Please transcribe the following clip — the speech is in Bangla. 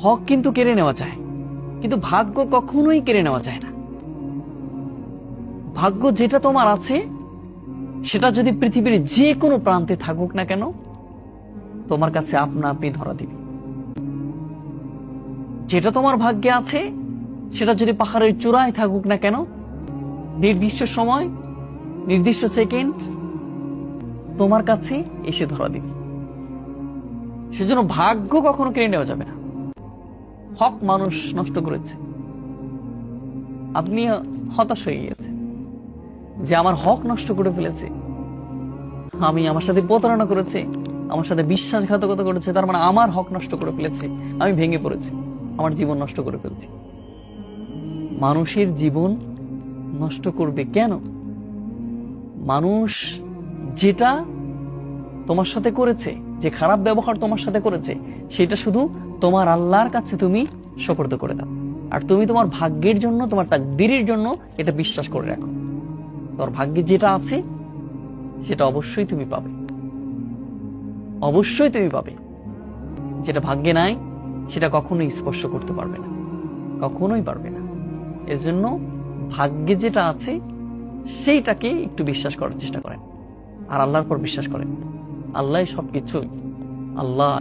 হক কিন্তু কেড়ে নেওয়া যায়, কিন্তু ভাগ্য কখনোই কেড়ে নেওয়া যায় না। ভাগ্য যেটা তোমার আছে সেটা যদি পৃথিবীর যে কোনো প্রান্তে থাকুক না কেন, তোমার কাছে আপনা আপনি ধরা দিবে। যেটা তোমার ভাগ্যে আছে সেটা যদি পাহাড়ের চূড়ায় থাকুক না কেন, নির্দিষ্ট সময়, নির্দিষ্ট সেকেন্ড তোমার কাছে এসে ধরা দিবে। সেজন্য ভাগ্য কখনো কেড়ে নেওয়া যাবে না। হক মানুষ নষ্ট করেছে, আপনি হতাশ হয়ে গিয়েছেন যে আমার হক নষ্ট করে ফেলেছে, আমার সাথে প্রতারণা করেছে, আমার সাথে বিশ্বাসঘাতকতা করেছে, তার মানে আমার হক নষ্ট করে ফেলেছে, আমি ভেঙে পড়েছি, আমার জীবন নষ্ট করে ফেলছি। মানুষের জীবন নষ্ট করবে কেন? মানুষ যেটা তোমার সাথে করেছে, যে খারাপ ব্যবহার তোমার সাথে করেছে, সেটা শুধু তোমার আল্লাহর কাছে তুমি সুপর্দ করে দাও, আর তুমি তোমার ভাগ্যের জন্য, তোমার তাকদীরের জন্য এটা বিশ্বাস করে রাখো। তোমার ভাগ্যে যেটা আছে সেটা অবশ্যই তুমি পাবে, অবশ্যই তুমি পাবে। যেটা ভাগ্যে নাই সেটা কখনোই স্পর্শ করতে পারবে না, কখনোই পারবে না। এজন্য ভাগ্যে যেটা আছে সেইটাকে একটু বিশ্বাস করার চেষ্টা করেন, আর আল্লাহর পর বিশ্বাস করেন। আল্লাহ সবকিছু, আল্লাহ।